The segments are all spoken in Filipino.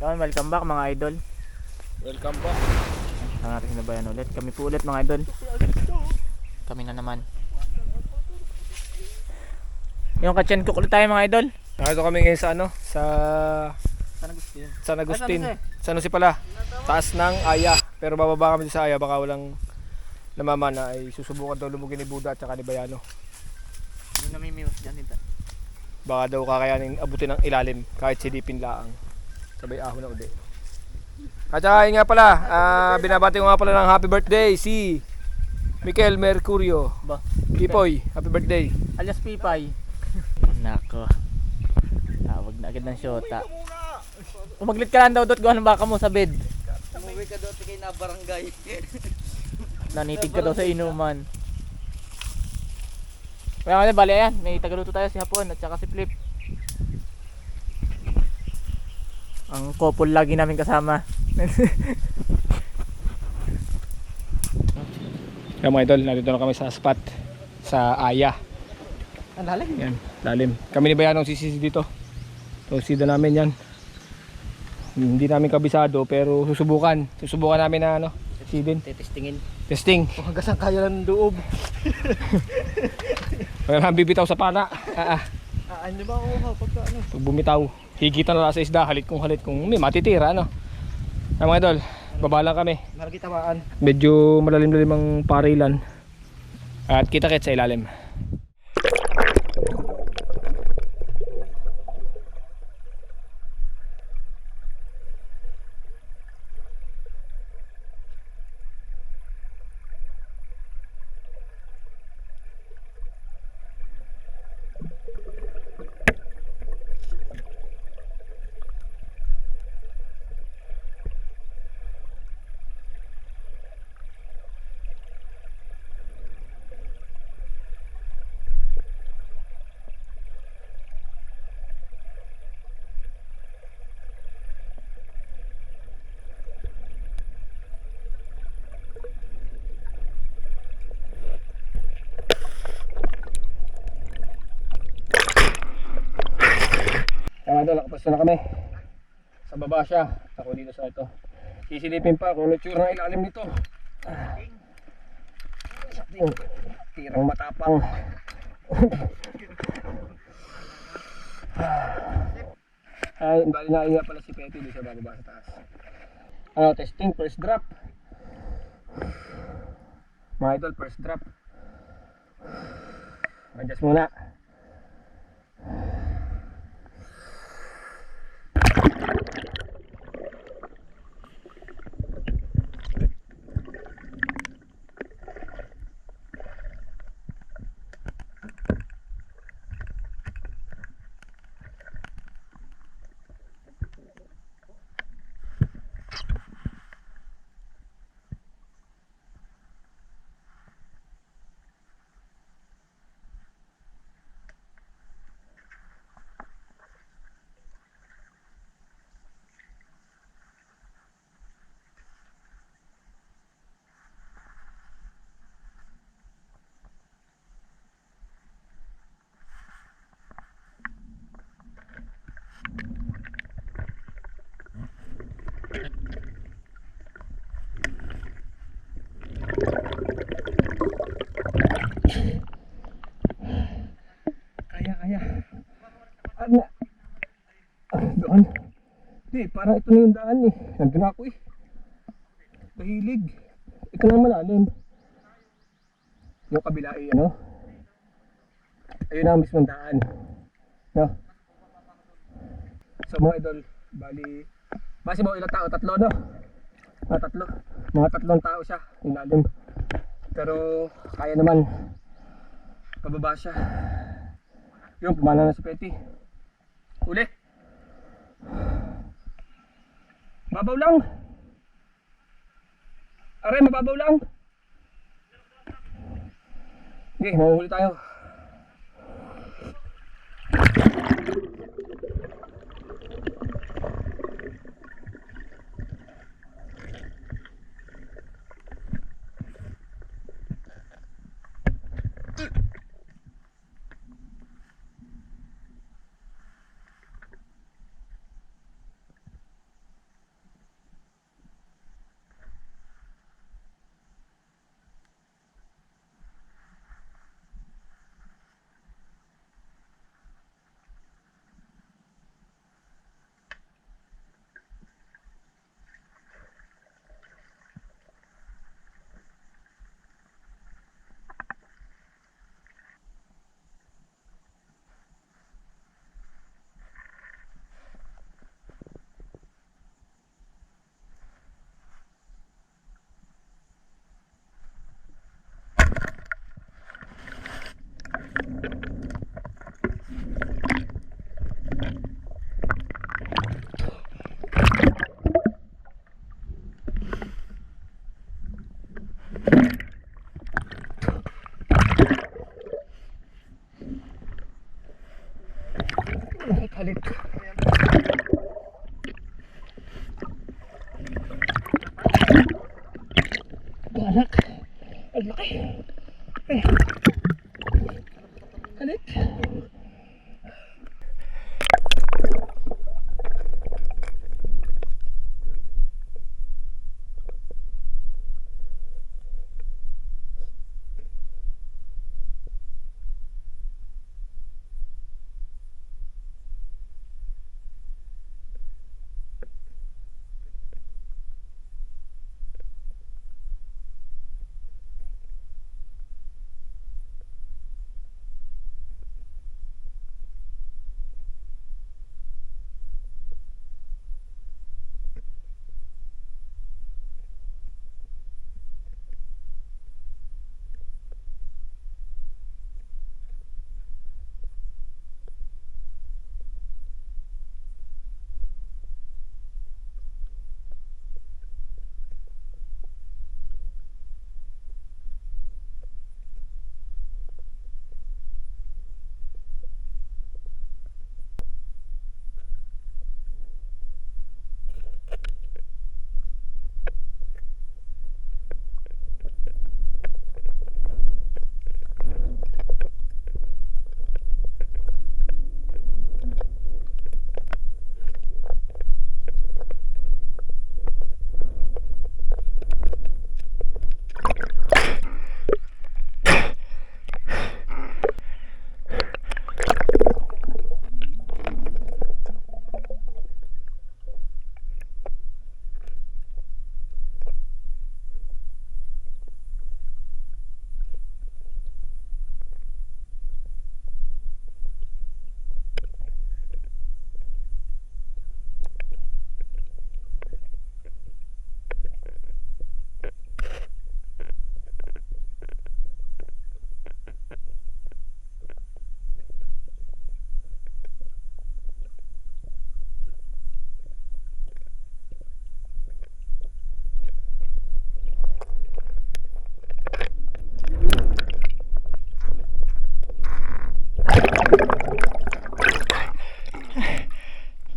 Yan, welcome back mga idol. Welcome back. Natin na ba yan ulit? Kami po ulit mga idol. Kami na naman. Yung ka-chain cook ulit tayo mga idol. Nakito kami ngayon sa ano? San Agustin. San Jose pala. Taas ng Aya. Pero bababa kami sa Aya. Baka walang namamana ay susubukan daw lumugin ni Buda at saka ni Bayano. Yung namimiwas dyan dito. Baka daw kakayanin abutin ng ilalim kahit silipin laang. Sabay ahon na uli. At saka yun nga pala, binabati ko nga pala ng happy birthday si Mikel Mercurio. Ba? Pipoy, happy birthday. Alias Pipay. Nako. Tawag na agad ng shota. Umaglit ka lang daw dot gawa ng baka mo sa bed. Umuwi ka doon kay na barangay. Nanitig ka daw sa inuman. Kaya nga bali ayan, may tagaluto tayo si Hapon at saka si Flip. Ang couple lagi namin kasama. Kaya mga idol, nandito na kami sa spot sa Aya. Ang lalim. Yan, lalim. Kami ni Bayano sisisi dito. So sida namin yan. Hindi namin kabisado pero susubukan. Susubukan namin na ano, sidin. Testingin. Testing. Kung hanggang saan kaya ng loob. Wala nang bibitaw sa pana. Ano ba ako pagka ano? Pag bumitaw, higitan na lang sa isda, halit kung may matitira ano. Ay mga idol, baba lang kami. Maragi tamaan. Medyo malalim-lalim ang parilan. At kita-kits sa ilalim. Kaya idol, nakapasta na kami. Sa baba siya. Ako dito sa ito. Sisilipin pa kung ano tsura ng ilalim nito. Sa ating tirang matapang. Ay, bali na nga pala si Petty dito sa bababa sa taas. Ano, testing, first drop. Mga idol, first drop. Adjust muna. Kaya. Ano? Doon. Hindi, parang ito na yung daan eh. Nandun ako eh. Pahilig. Ito na malalim. Yung kabila eh, ano? Ayun na ang mismong daan. No? So mga idol, bali mo ilang tao? Tatlo, no? Tatlo. Mga tatlong tao siya, ilalim. Pero kaya naman. Pababa siya. Yung pumana na si Petty. Uli. Mababaw lang. Aray, mababaw lang. Okay, mahuhuli tayo.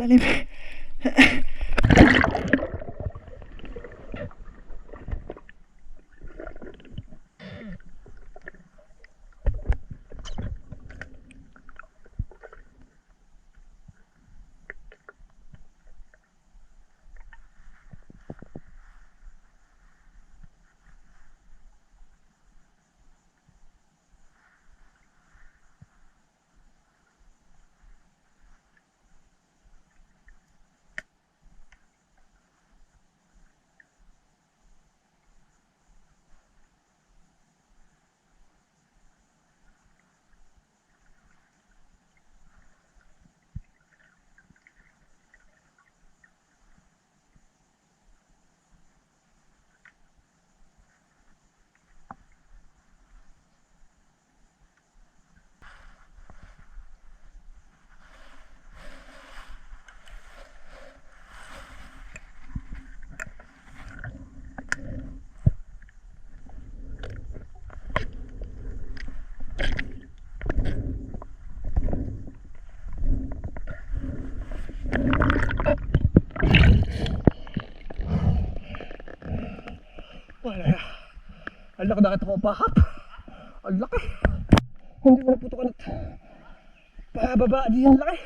Lalim. Wala na. Ang laki na kita ko pahap. Ang laki. Hindi ko naputukan at pababa di ang laki.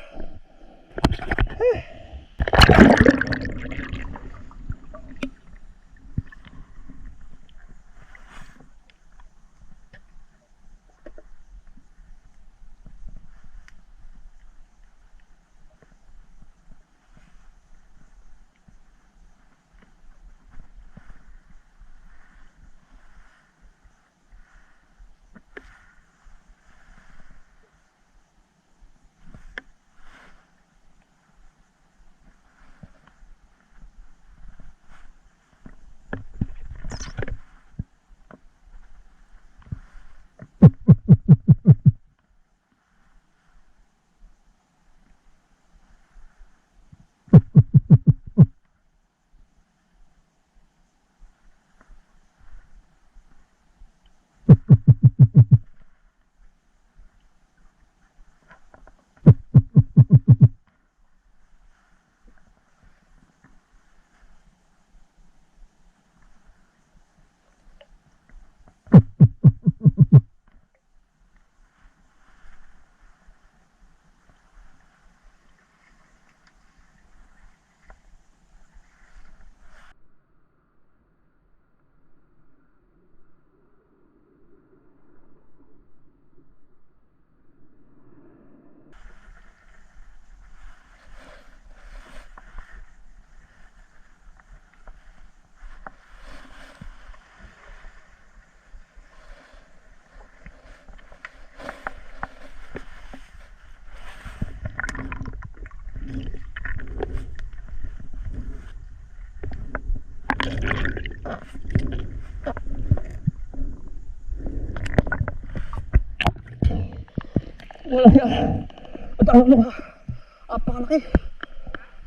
Wala yan. At ang ano, napakalaki.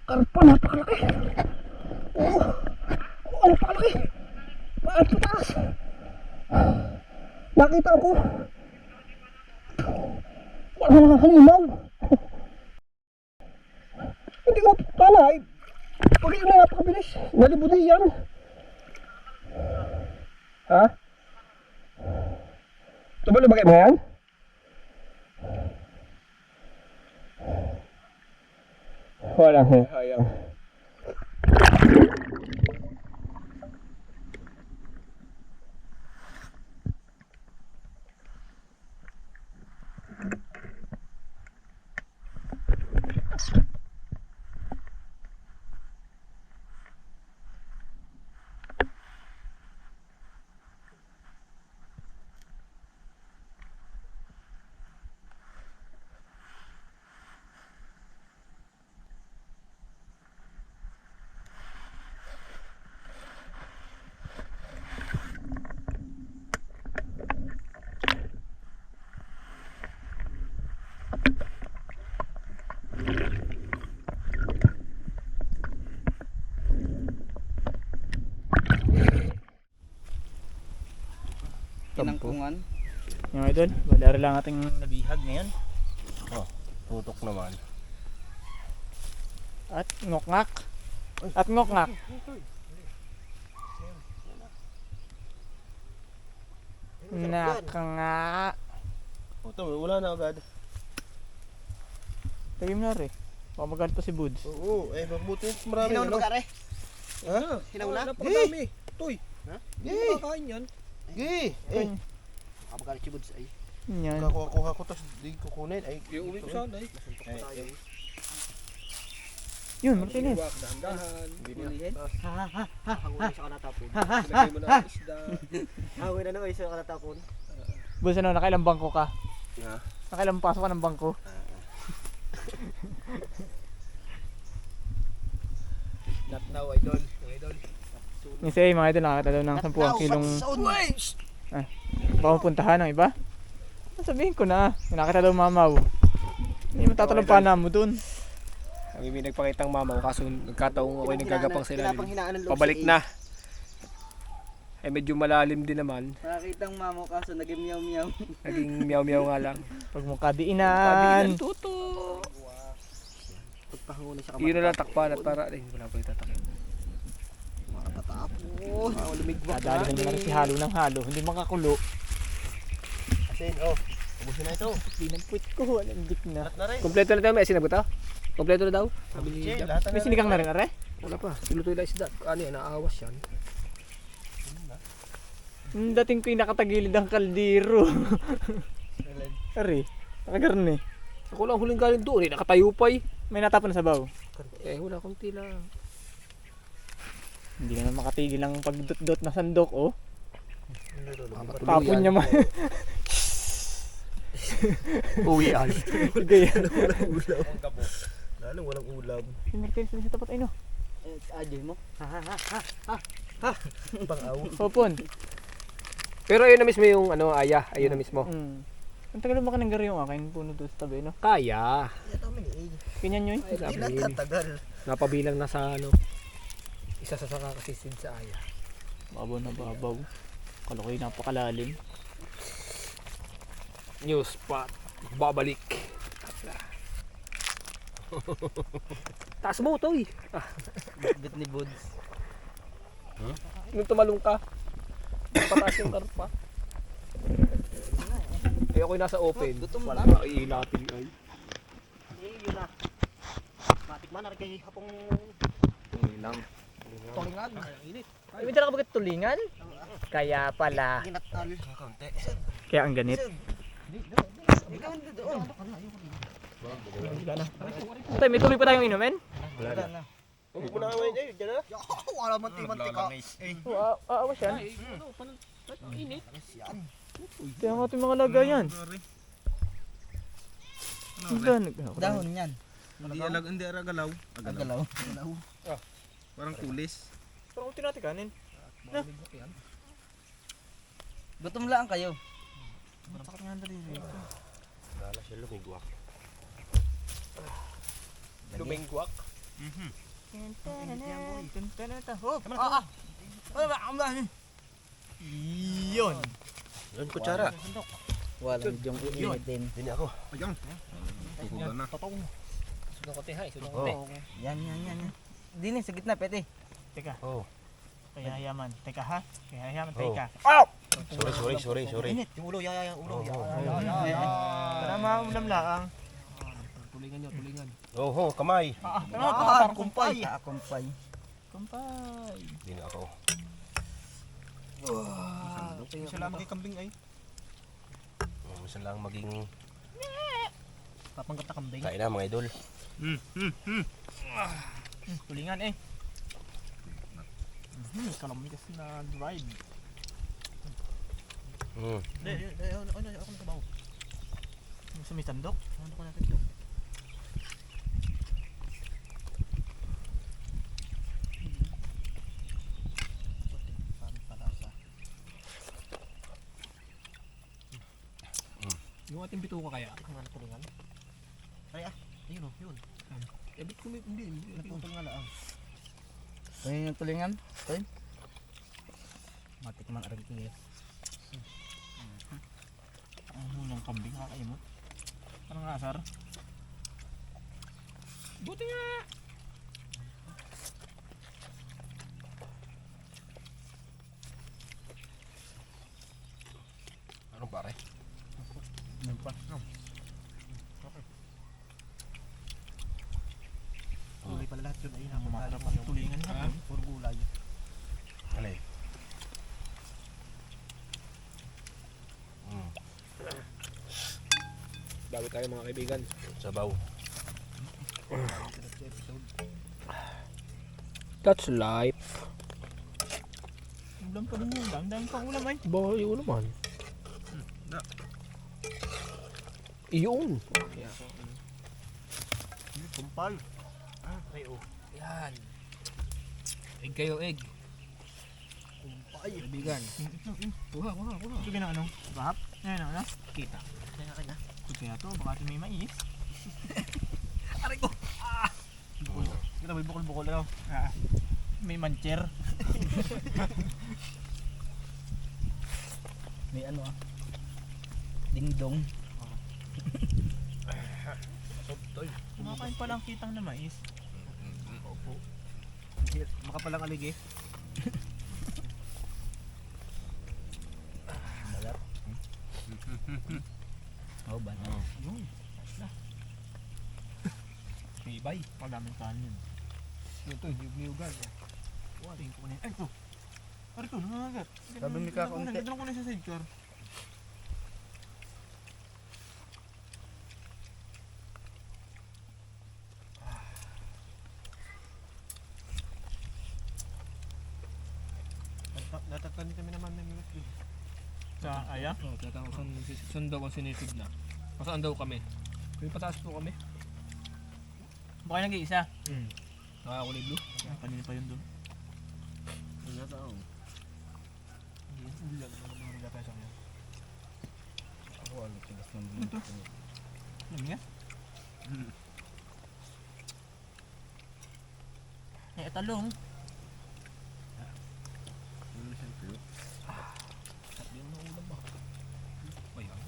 Karpa, napakalaki. Oo, napakalaki. Paano pataas? Nakita ko. Wala nga halimaw. Hindi ko napapala eh. Pag yun na napakabilis. Nalibudi yan. Ha? Ito ba lumagay mo yan? Walang hayang. Kinangkungan. Yung idol, wala lang ating nabihag ngayon. Oh, tutok naman. At ngok-ngak. At ngok-ngak. Nakanga. O, ito, wala na agad. Tagim na rin. Baka magalit pa si Buds. Oo, mabuti marami. Hinaw na ba kare? Ha? Hinaw na? Napakadami. Toy. Ha? Hindi makakain yan. Gi. Makabagalit si Buds ay. Yan. Kakuha ko tapos di kukunin. Ay, iuwi ko sana eh. Nasuntok pa tayo. Yun, Martinez. Dahan-dahan. Hulihin? Hangulin sa kanatapon. Ilagay mo na ang isda. Hangulin na naman sa kanatapon. Buds, ano, nakailang bangko ka? Ha? Nakailang pasok ka ng bangko? Not now, idol. Idol. Yung say, mga idol, nakakita daw ng 10 kilong baka mapuntahan ng iba. Sabihin ko na, nakita daw mamaw. Hindi matatalong pana mo dun. Ang may nagpakitang mama ko kaso nagkataong ako'y nagagapang sila. Pinapang hinaan ng loob Pabalik sa na. Eh medyo malalim din naman. Nakakitang mamo kaso naging miyaw-miyaw. Naging miyaw-miyaw nga lang. Pag mo kadiinan. Tuto. Pagpahangunin sa Yun na lang takpan at para wala pa itatakin. Matatapon. Lumigwak Dadali na lang si halo ng halo. Hindi makakulo. Asin, ubusin na ito. Hindi ng puwit ko. Walang dik na. Lahat na rin. Kompleto na tayo, may asin na ba ito? Kompleto na daw? Sabi ni Jack. May sinigang na rin, are? Wala pa. Silutoy lang isda. Ano yan, naawas yan. Dating ko yung nakatagilid ang kaldero. Are, nakagarni. Ako lang huling galing doon eh. Nakatayo pa eh. May natapon na sabaw. Wala konti lang. Hindi naman makatigil ang pagdot-dot na sandok, oh. Tapon Tapon niya man. Uwi ay. Sige yan. Lalong walang ulam. Si Martinez na sa tapat, ay no. Ajoy mo? Pang-aw. Popon. Pero ayun na mismo yung ano, aya. Ayun na mismo. Ang tagal ba ka nang gari yung akin puno doon sa tabi, no? Kaya. Ganyan yun. Ay, sabi. Napabilang na sa ano. Isa sa kakasisid sa aya. Babaw na babaw. Kala ko'y napakalalim. News spot. Babalik. Taas mo to eh. Bit ni Buds. Nung tumalong ka. Pataas yung karpa. Eh ako'y nasa open. Gutom Wala na. na iilatin ay. Yun na. Matik man, kay hapong Lang. tulingan. Ay, may dala ka bagay tulingan? Kaya pala. Ginatal. Kaya ang ganit. Ikaw hindi doon. Wala na. Tay, may tuloy pa tayong inumin? Wala na. Huwag mo na ngayon eh. Diyan na. Wala man timantika. Aawas yan. Init. Kaya nga itong mga lagayan. Dahon yan. Hindi aragalaw. Agalaw. Parang tulis. Parang ulti natin kanin. Gutom lang kayo. Matakot nga na rin. Wala siya lumigwak. Lumigwak? Hop! Yun! Yan, kutsara. Walang jong iinitin. Hindi ako. Ayun. Tuhugan na. Sudong kote hay. Sudong kote. Yan. Dini sa gitna, pwede. Teka, Oh. kaya yaman. Teka ha? Kaya yaman, teka. Sorry. Yung ulo, yung ulo. Para maulam lang. Tulingan. Oh, kamay. Parang kumpay. Kumpay. Kumpay. Hindi na ako. Isa lang magkikambing ay. Minsan lang maging Papanggap na kambing. kain na mga idol. Tulingan eh. Kalamigas na drive. Ako na sabaw. Sa may sandok? Ano ko natin ito? Yung ating bituka kaya. Tulingan, tulingan. Ayun o, yun. Ebit ko hindi. Naputol nga lang. Ayun yung tulingan. Ayun. Matik man arag ko eh. Ang hunang kambing, nakakaimot. Anong asar? Buti nga! pare. Ano pa? Gulay pala lahat yun ay Masarap ang tulingan ha. Puro gulay. Alay. Bawi tayo mga kaibigan. Sabaw. That's life. Ulam pa din ulam. Dahil pang ulam ay. Bawi ko naman. Iyon. Kumpal. Ay, oh. Yan. Egg kayo, egg. Kumpay. Kaibigan. Kuha. Ito gina ano? Bahap? Ayan ano? Kita. Kaya. Ito kaya to. Baka ito may mais. Aray ko! Kita may bukol-bukol daw. May mancher. May ano dingdong. Kumakain pa lang kitang na mais. Opo. Makapalang aligi. Balat. Oh, ba? Yun. Bibay. Maraming kanin. Ito, niyug-niyugan. Tingin ko na yun. Ay, ito. Ay, ito. Nangangagat. Sabi ni Kakaunti. Ganda ko na sa sidecar. Natatanin kami naman ng minutes din. Sa aya? Oh, tatawag saan daw ang sinisig na. Pasaan daw kami. May pataas po kami. Baka nag-iisa. Nakakulay blue. Kanina pa yun doon. Wala tao. Ulan. Mga tayo sa kanya. Ako ano, tigas ng Ito. Alam nga? Eh, talong. Sabi mo ng ulam ba? Ayan.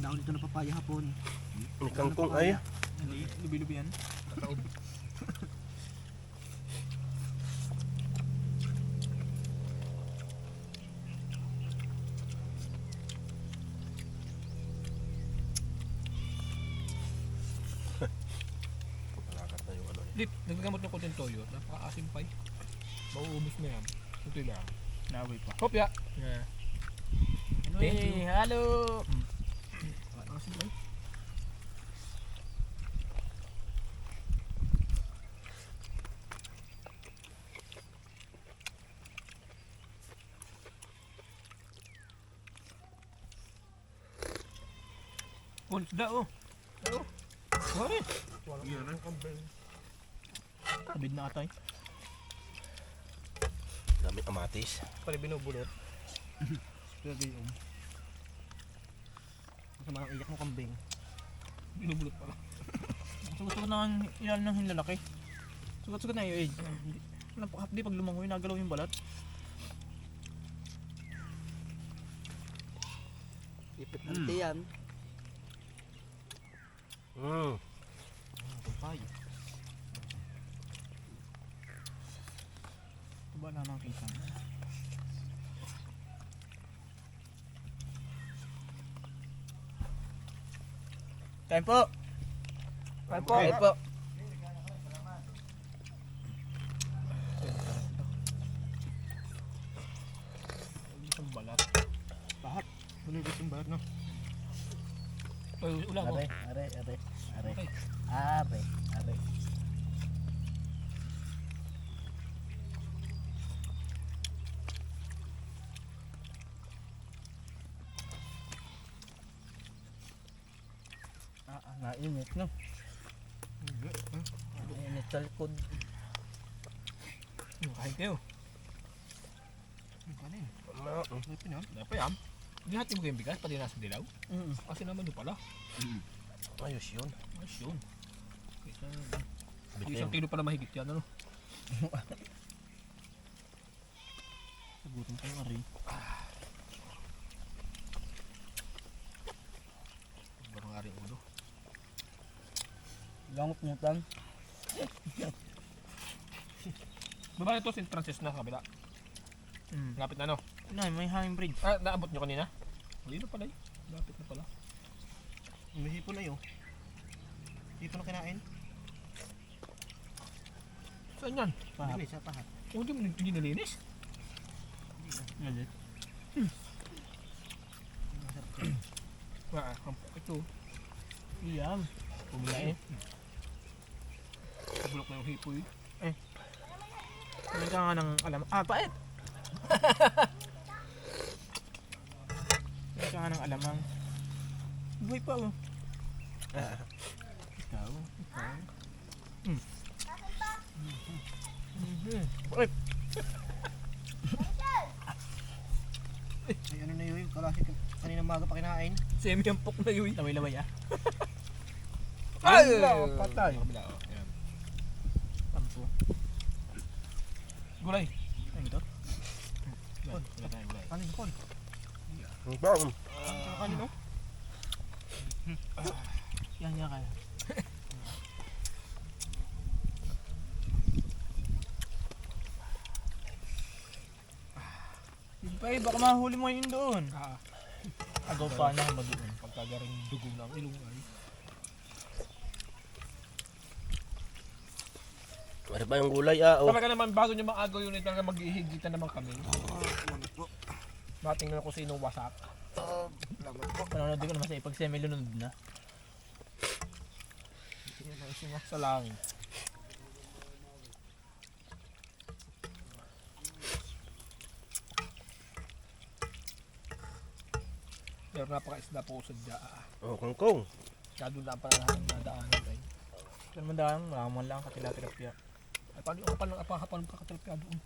Daon dito na papaya hapon. May kangkong ay. Lubi-lubi yan. Lip, nagkagamot ng konting toyo. Napaka-asim pa eh. Mauubos na yan. Ito lang. Naway pa. Kopya! Yeah. Thank you. Hey, hello! Asim pa eh. Punsda oh. Sorry! Kabid na atay. Dami amatis. Pare binubulot. Lagay yung. Masama ang iyak ng kambing. Binubulot pala. Sugat-sugat na ang ilalim ng hinlalaki. Sugat-sugat na yun eh. Napakahapdi pag lumangoy, nagalaw yung balat. Ipit ng tiyan. Kupay. Ito ba naman kita? Kain po! Kain po! Kain po. Isang balat. Lahat. Bulilit yung balat no. Ay, ulam mo. Are. Okay. Are. Nainit no. Nainit sa likod. Kain kayo. Kanin. Dapat yan. Dihati mo kayong bigas, pati nasa dilaw. Kasi naman doon pala. Ayos yun. Ayos yun. Isang kilo pala mahigit yan, ano? Sagutin pa yung arin. Barang nga rin ulo. Langot mo tan. Baba ito, St. Francis na kabila. Ngapit na, no? Nay, may hanging bridge. Ah, naabot nyo kanina? Hindi na pala eh. Lapit na pala. May hipon na yun. Hipon na kinain. Saan yan? Pahap. Hindi, sa pahat. Oh, hindi nalinis. Ngayon. Ito. Iyam. Pumila eh. Bulok na yung hipoy. Meron ka nga ng alam. Ah, pait! Meron ka nga ng alamang. Buhay pa oh. Ikaw. Uy! Ay, ano na yun? Kalasi kanina maga pa kinain. Semi-ampok na yun. Laway-laway ah. Ay! Patay. Kabila, oh. Ayan. Tampo. Gulay. Ano ito? Wala tayong gulay. Kanin ko. Ang bang. Kanin no? Yan kaya. Yun pa eh, baka mahuli mo yun doon. Agaw pa na mag-uun. Pagkagaring dugo ng ilong ay. Ano ba yung gulay ah? Oh. Talaga naman bago nyo mag-agaw yun, talaga maghihigitan naman kami. Bating na kung sinong wasak. Panonood ko naman sa ipag semi-lunod na. Sa langit. Pero napaka-isda po sa dya. Oh, kungkong. Kaya doon lang pala nadaanan ay. Pero mandaan, malaman lang katila-tilapia. Ay paano yung kapal ng apahapal ng kakatalpya doon?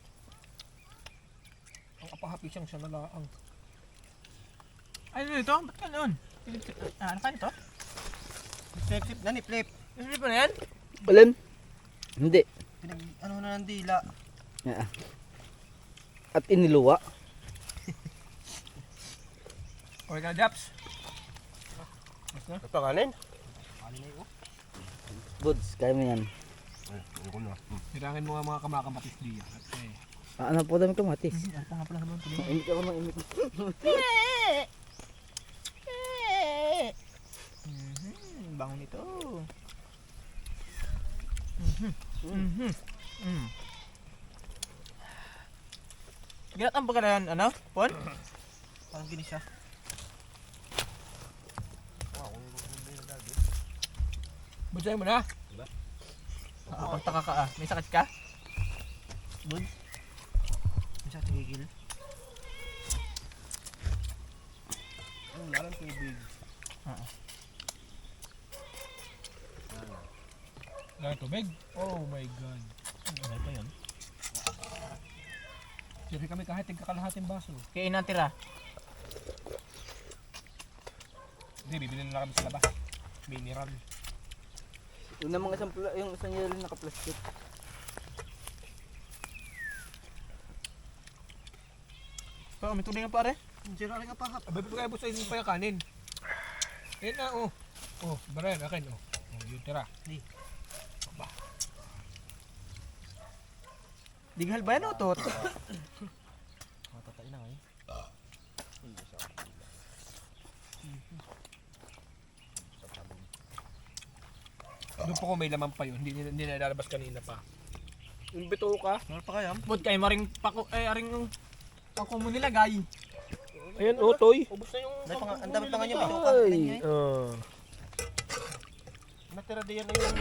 Ang apahapi siyang siya nalaang. Ay, ano ito? Ba't ka noon? Ano ka nito? Flip na ni Flip. Hindi pa na yan? Alin? Hindi. Pinag ano na ng dila. Yeah. At iniluwa. Okay ka na, Japs? Ano pa kanin? Buds, kaya mo yan. Ay, ayoko na. Hirangin mo nga mga kamakamatis diya. At eh, Ah, ano po dami kamatis? Ano pa nga pala naman tuloy? Maimik ako, maimik. Bango nito. Ginatang ba ka na yan, ano? Pon? Parang ginisa. budyahin mo na. Pagtaka ka ah. May sakit ka? Bud? Isa tigil. Ang lalang tubig. Lang tubig? Oh my god. Ano pa yun? Siyempre kami kahit tigkakalahating baso. Kaya inatira. Hindi, bibili na lang kami sa labas. Mineral. Yung namang yung isang yelo naka-plastic. Pa, may tubig nga pare. Hindi na rin apahap. Abay pa kaya busa pa yung kanin. Ayun na oh. Oh, Brian, akin oh. Oh, yun tira. Dighal ba yan o tot? Matatay na ngayon. Doon po ko may laman pa yun. Hindi na lalabas kanina pa. Yung bito ka. Meron pa kaya? Bud, kayo maring pako, aring yung pako mo nilagay. Ayan, otoy. Ubus na yung... Ang dami pa nga niya. Bito ka. Ay! Oh. Natira diyan na yung...